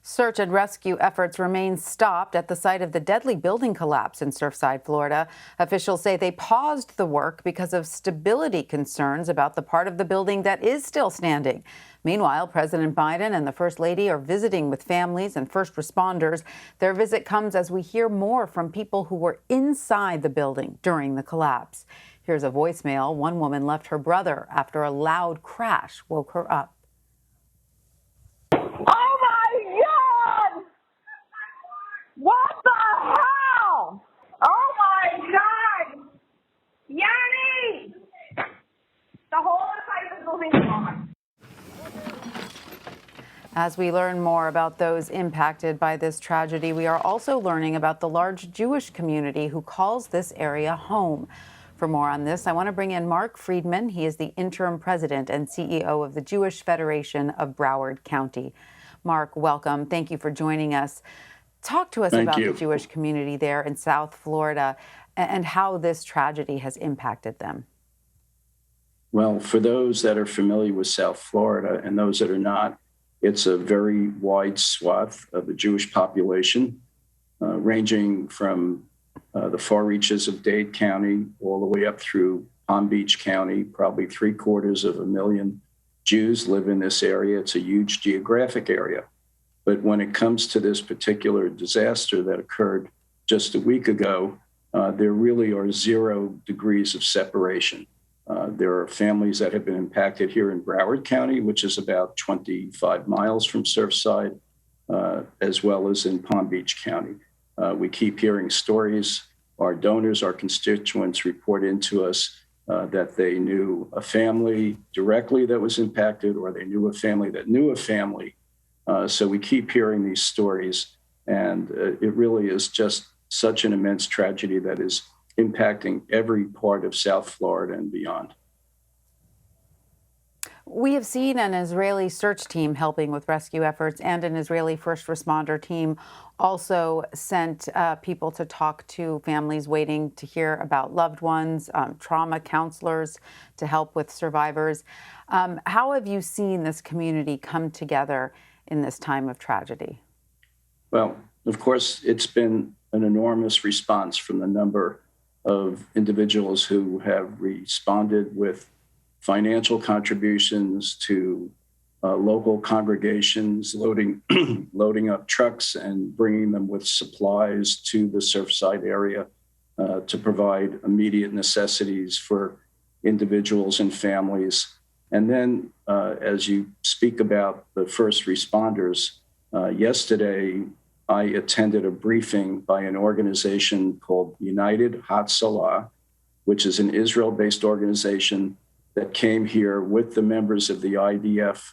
Search and rescue efforts remain stopped at the site of the deadly building collapse in Surfside, Florida. Officials say they paused the work because of stability concerns about the part of the building that is still standing. Meanwhile, President Biden and the First Lady are visiting with families and first responders. Their visit comes as we hear more from people who were inside the building during the collapse. Here's a voicemail. One woman left her brother after a loud crash woke her up. Oh my God! What the hell? Oh my God! Yanni! The whole site is moving on. As we learn more about those impacted by this tragedy, we are also learning about the large Jewish community who calls this area home. For more on this, I want to bring in Mark Freedman. He is the interim president and CEO of the Jewish Federation of Broward County. Mark, welcome. Thank you for joining us. Talk to us about the Jewish community there in South Florida and how this tragedy has impacted them. Well, for those that are familiar with South Florida and those that are not, it's a very wide swath of the Jewish population, ranging from the far reaches of Dade County all the way up through Palm Beach County. Probably 750,000 Jews live in this area. It's a huge geographic area. But when it comes to this particular disaster that occurred just a week ago, there really are 0 degrees of separation. There are families that have been impacted here in Broward County, which is about 25 miles from Surfside, as well as in Palm Beach County. We keep hearing stories. Our donors, our constituents report into us that they knew a family directly that was impacted, or they knew a family that knew a family. So we keep hearing these stories, and it really is just such an immense tragedy that is impacting every part of South Florida and beyond. We have seen an Israeli search team helping with rescue efforts, and an Israeli first responder team also sent people to talk to families waiting to hear about loved ones, trauma counselors to help with survivors. How have you seen this community come together in this time of tragedy? Well, of course, it's been an enormous response from the number of individuals who have responded with financial contributions to local congregations, loading up trucks and bringing them with supplies to the Surfside area to provide immediate necessities for individuals and families. And then, as you speak about the first responders, yesterday I attended a briefing by an organization called United Hatzalah, which is an Israel-based organization that came here with the members of the IDF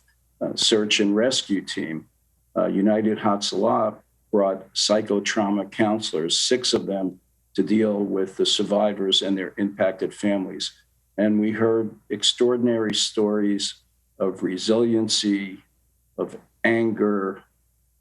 search and rescue team. United Hatzalah brought psychotrauma counselors, 6 of them, to deal with the survivors and their impacted families. And we heard extraordinary stories of resiliency, of anger,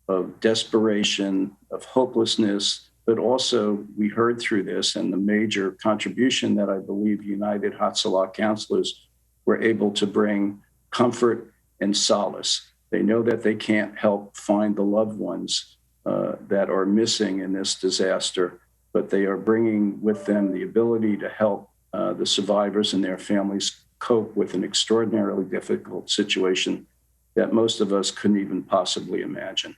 of desperation, of hopelessness, but also we heard through this, and the major contribution that I believe United Hatzalah counselors were able to bring comfort and solace. They know that they can't help find the loved ones that are missing in this disaster, but they are bringing with them the ability to help the survivors and their families cope with an extraordinarily difficult situation that most of us couldn't even possibly imagine.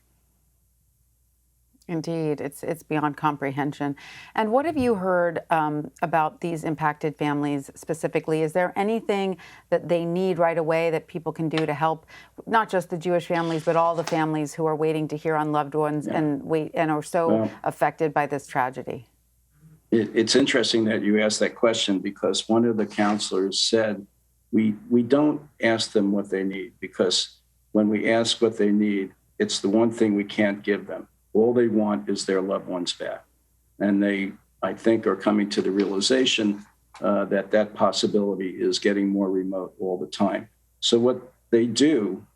Indeed, it's beyond comprehension. And what have you heard about these impacted families specifically? Is there anything that they need right away that people can do to help not just the Jewish families, but all the families who are waiting to hear on loved ones and are so affected by this tragedy? It's interesting that you asked that question, because one of the counselors said, we don't ask them what they need, because when we ask what they need, it's the one thing we can't give them. All they want is their loved ones back. And they, I think, are coming to the realization that that possibility is getting more remote all the time. So what they do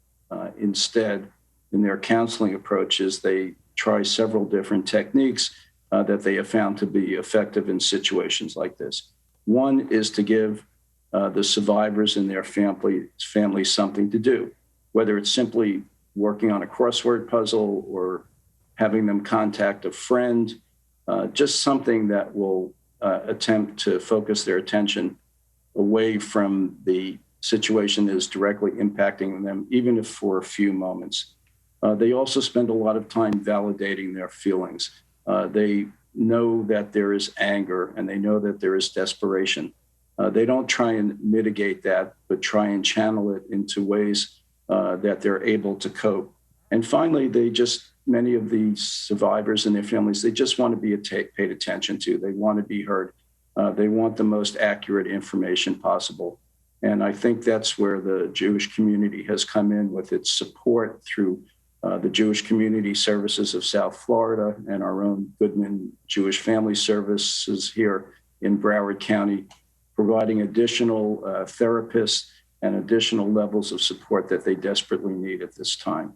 instead in their counseling approach is they try several different techniques that they have found to be effective in situations like this. One is to give the survivors and their families something to do, whether it's simply working on a crossword puzzle or having them contact a friend, just something that will attempt to focus their attention away from the situation that is directly impacting them, even if for a few moments. They also spend a lot of time validating their feelings. They know that there is anger and they know that there is desperation. They don't try and mitigate that, but try and channel it into ways that they're able to cope. And finally, many of the survivors and their families, they just want to be paid attention to. They want to be heard. They want the most accurate information possible. And I think that's where the Jewish community has come in with its support through the Jewish Community Services of South Florida and our own Goodman Jewish Family Services here in Broward County, providing additional therapists and additional levels of support that they desperately need at this time.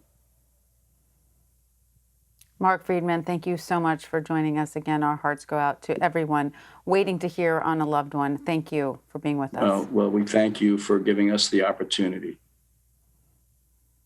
Mark Freedman, thank you so much for joining us again. Our hearts go out to everyone waiting to hear on a loved one. Thank you for being with us. Well, we thank you for giving us the opportunity.